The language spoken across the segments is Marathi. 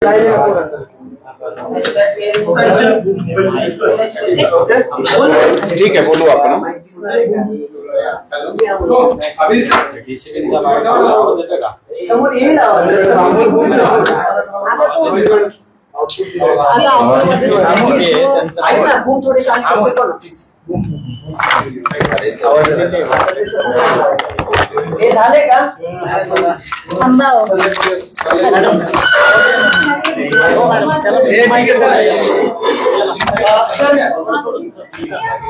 ठीक है, बोलो आपण. समोर येईल हे झाले का? सर,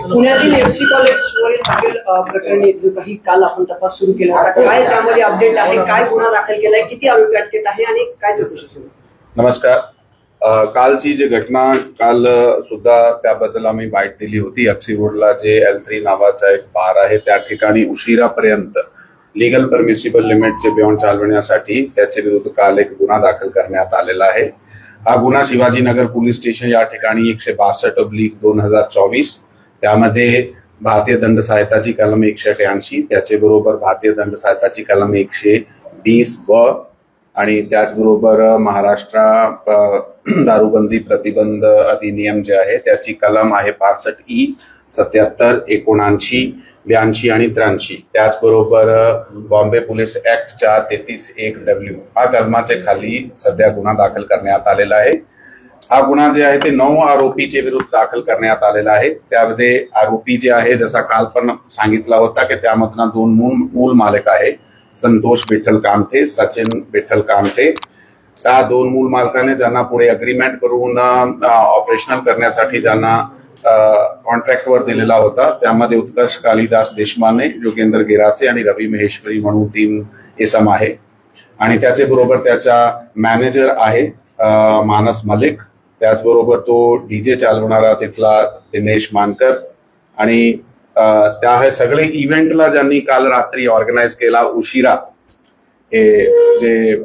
पुण्यातील एफसी कॉलेजवरील हॉटेल प्रकरणी जो काही काल आपण तपास सुरू केला होता, काय त्यामध्ये अपडेट आहे? काय गुन्हा दाखल केलाय? किती आरोपी अटकेत आहे आणि काय चौकशी सुरू? नमस्कार. कालची जी घटना काल सुद्धा त्याबद्दल आम्ही माहिती दिली होती. एफसी रोडला जे L3 नावाचा एक बार आहे त्या ठिकाणी उशिरापर्यंत लीगल परमिसिबल लिमिटचे बियॉन्ड चालवण्यासाठी त्याच्या विरुद्ध काल एक गुन्हा दाखल करण्यात आलेला आहे. हा गुन्हा शिवाजीनगर पोलीस स्टेशन या ठिकाणी 162/2024 त्यामध्ये भारतीय दंड संहिताची कलम 188 त्याचे बरोबर भारतीय दंड संहिताची कलम 120 आणि त्याचबरोबर महाराष्ट्र दारूबंदी प्रतिबंध अधिनियम जे आहे त्याची कलम आहे 65E, 77, 79, 82 आणि 83. त्याचबरोबर बॉम्बे पोलीस ऍक्ट 433(1)W हा कलमाच्या खाली सध्या गुन्हा दाखल करण्यात आलेला आहे. हा गुन्हा जे आहे ते 9 आरोपीचे विरुद्ध दाखल करण्यात आलेला आहे. त्यामध्ये आरोपी जे आहे जसा काल पण सांगितला होता की त्यामधला 2 मूल मालक आहे, संतोष विठ्ठल कामठे, सचिन विठ्ठल कामठे. त्या 2 मूल मालकाने ज्यांना पुढे अग्रीमेंट करून ऑपरेशनल करण्यासाठी ज्यांना कॉन्ट्रॅक्टवर दिलेला होता त्यामध्ये उत्कर्ष कालिदास देशमाने, योगेंद्र गिरासे आणि रवी महेश्वरी म्हणून 3 इसम आहे. आणि त्याचे बरोबर त्याचा मॅनेजर आहे मानस मलिक, त्याचबरोबर तो डीजे चालवणारा तिथला दिनेश मानकर आणि त्या हे सगळे इव्हेंटला ज्यांनी काल रात्री ऑर्गनाईज केला उशिरा हे जे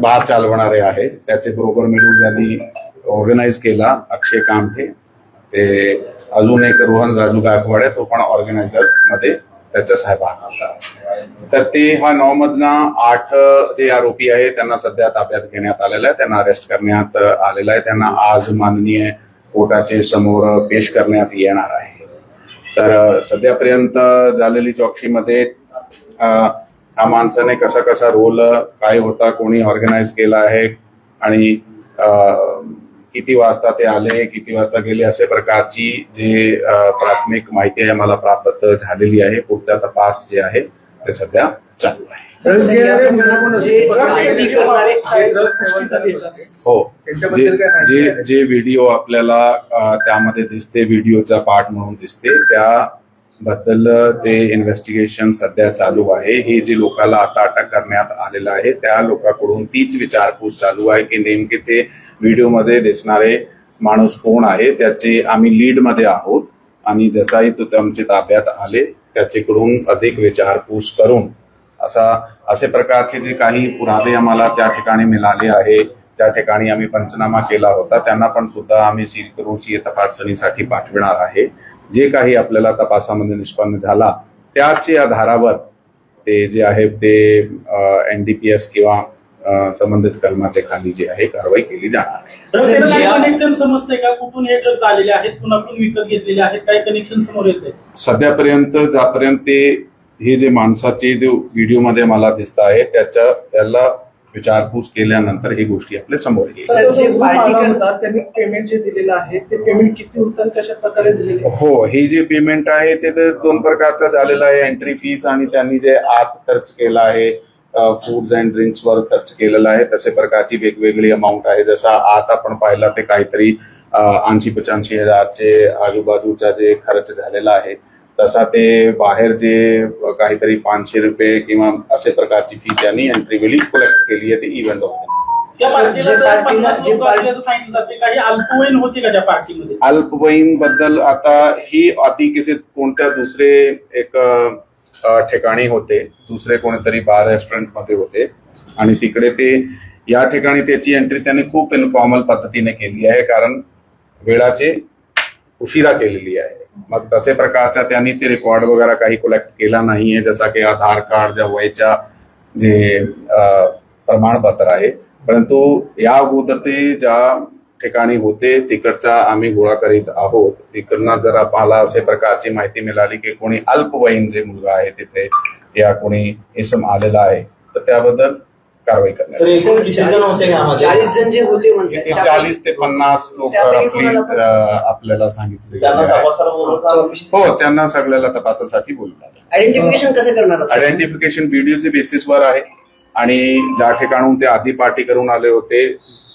बार चालवणारे आहे त्याचे बरोबर मिळून ज्यांनी ऑर्गनाईज केला अक्षय कामठे, ते अजून एक रोहन राजू गायकवाड आहे, तो पण ऑर्गनायझर मध्ये त्याचा सहभाग होता. तर ते हा 9 मधना 8 जे आरोपी आहे त्यांना सध्या ताब्यात घेण्यात आलेला आहे, त्यांना अरेस्ट करण्यात आलेला आहे. त्यांना आज माननीय कोर्टाचे समोर पेश करण्यात येणार आहे. तर सध्यापर्यंत झालेली चौकशीमध्ये हा माणसाने कसा कसा रोल काय होता, कोणी ऑर्गनाईज केला आहे आणि किती वाजता ते आले, किती वाजता गेले, असे प्रकारची जे प्राथमिक माहिती आहे मला प्राप्त झालेली आहे. पुढचा तपास जे आहे ते सध्या चालू आहे. हो, जे व्हिडिओ आपल्याला त्यामध्ये दिसते, व्हिडिओचा पार्ट म्हणून दिसते, त्याबद्दल ते इन्व्हेस्टिगेशन सध्या चालू आहे. हे जे लोकांना आता अटक करण्यात आलेलं आहे त्या लोकांकडून तीच विचारपूस चालू आहे की नेमके ते व्हिडिओमध्ये दिसणारे माणूस कोण आहे. त्याचे आम्ही लीड मध्ये आहोत आणि जसाही तो आमच्या ताब्यात आले त्याच्याकडून अधिक विचारपूस करून असे प्रकारचे जे काही पुरावे आम्हाला त्या ठिकाणी मिळाले आहे, त्या ठिकाणी आम्ही पंचनामा केला होता, त्यांना पण सुद्धा आम्ही सील करून सीए तपासणीसाठी पाठविणार आहे. जे काही आपल्याला तपासामध्ये निष्पन्न झाला त्याच्या आधारावर ते जे आहे ते NDPS किंवा संबंधित कलमाच्या खाली जे आहे कारवाई केली जाणार आहे. कनेक्शन समजते का, कुठून हे ड्रग्ज आलेले आहेत, कुणाकडून विकत घेतलेले आहेत, काय कनेक्शन समोर येते? सध्यापर्यंत ज्यापर्यंत हे जे माणसाचे जे व्हिडिओमध्ये मला दिसत आहे त्याला विचारपूस केल्यानंतर ही गोष्टी आपल्या समोर येईल. जे पार्टी करतात त्यांनी पेमेंट जे दिलेलं आहे ते पेमेंट किती होतं, कशा प्रकारे दिलेलं? हो, हे जे पेमेंट आहे ते 2 प्रकारचं झालेलं आहे. एंट्री फीस आणि त्यांनी जे आत खर्च केला आहे फूड्स अँड ड्रिंक्स वर खर्च केलेला आहे तसे प्रकारची वेगवेगळी अमाऊंट आहे. जसा आत आपण पाहिला ते काहीतरी 80-85 हजारचे आजूबाजूचा जे खर्च झालेला आहे, तसा ते बाहेर जे काहीतरी 500 रुपये किंवा असे प्रकारची फी त्यांनी एंट्री वेळी कलेक्ट केली आहे. ती इव्हेंट अल्पवयीन बद्दल आता ही अतिकिसित कोणत्या दुसरे एक ठिकाणी होते, दुसरे कोणीतरी बार रेस्टॉरंट मध्ये होते आणि तिकडे ते या ठिकाणी त्याची एंट्री त्यांनी खूप इन्फॉर्मल पद्धतीने केली आहे कारण वेळाचे उशिरा केलेली आहे. मग तसे प्रकारच्या त्यांनी ते रेकॉर्ड वगैरे काही कलेक्ट केला नाहीये, जसा की आधार कार्ड, ज्या वयाच्या जे प्रमाणपत्र आहे परंतु या अगोदर ते ज्या ठिकाणी होते तिकडचा आम्ही गोळा करीत आहोत. तिकडनं जर आम्हाला असे प्रकारची माहिती मिळाली की कोणी अल्पवयीन जे मुलगा आहे तिथे या कोणी इसम आलेला आहे तर त्याबद्दल कारवाई करण्यात सर एकूण किती जण होते कामाचे? 40 जण जे होते म्हणते 40 ते 50 लोक त्यापैकी रफली कोणाला आपल्याला सांगितले त्यांना गेले आहे. तपासाला बोलवलं? हो, त्यांना सगळ्याला तपासासाठी बोलतात. आयडेंटिफिकेशन कसं करणार आहात? आयडेंटिफिकेशन बीडीसी बेसिसवर आहे आणि ज्या ठिकाणून ते आधी पार्टी करून आले होते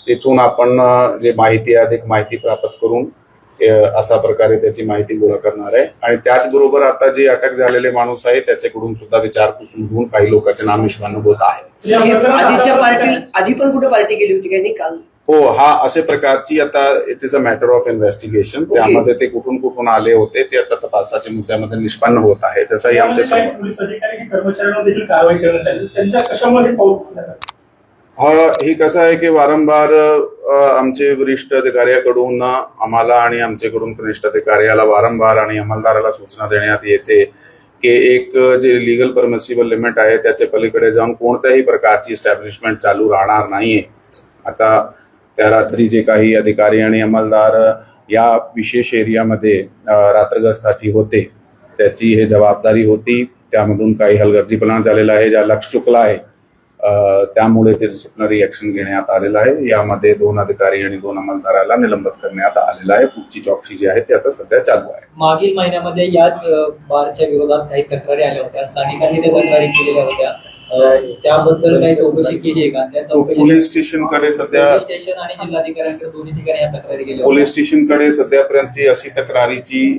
तिथून आपण जे माहिती आहे अधिक माहिती प्राप्त करून अशा प्रकारे त्याची माहिती गोळा करणार आहे. आणि त्याचबरोबर आता जे अटक झालेले माणूस आहे त्याच्याकडून सुद्धा विचारपूस घेऊन काही लोकांचे नाम निष्पन्न होत आहे. आधीच्या पार्टी आधी पण कुठे पार्टी केली होती काही नाही काल? हो, हा अशा प्रकारची आता it is a matter of investigation. त्यामध्ये ते कुठून आले होते ते आता तपासाच्या मुद्द्यामध्ये निष्पन्न होत आहे. तसंही आमच्या काही पोलीस अधिकारी कर्मचाऱ्यांवर देखील कारवाई करण्यात आली. त्यांच्या कशामध्ये पाऊल उचलण्यात आलं? हे कसं आहे की वारंवार आमचे वरिष्ठ अधिकाऱ्याकडून आम्हाला आणि आमच्याकडून कनिष्ठ अधिकाऱ्याला वारंवार आणि अंमलदाराला सूचना देण्यात येते की एक जे लिगल परमिसिबल लिमिट आहे त्याच्या पलीकडे जाऊन कोणत्याही प्रकारची इस्टॅब्लिशमेंट चालू राहणार नाहीये. आता त्या रात्री जे काही अधिकारी आणि अंमलदार या विशेष एरियामध्ये रात्रगस्तासाठी होते त्याची हे जबाबदारी होती. त्यामधून काही हलगर्जीपणा झालेला आहे, ज्या लक्ष चुकला आहे त्यामुळे ते डिसिप्लिनरी ऍक्शन घेण्यात आलेलं आहे. यामध्ये 2 अधिकारी आणि 2 अंमलदाराला निलंबित करण्यात आलेलं आहे. पुढची चौकशी जी आहे ती आता सध्या चालू आहे. मागील महिन्यामध्ये याच बारच्या विरोधात काही तक्रारी आल्या होत्या, स्थानिकांनी त्या तक्रारी केलेल्या होत्या, त्याबद्दल काही चौकशी केली आहे का? त्या चौकशी पोलीस स्टेशनकडे सध्या पोलीस स्टेशन आणि जिल्हाधिकाऱ्यांकडे दोन्ही ठिकाणी या तक्रारी केल्या पोलीस स्टेशनकडे सध्यापर्यंतची अशी तक्रारीची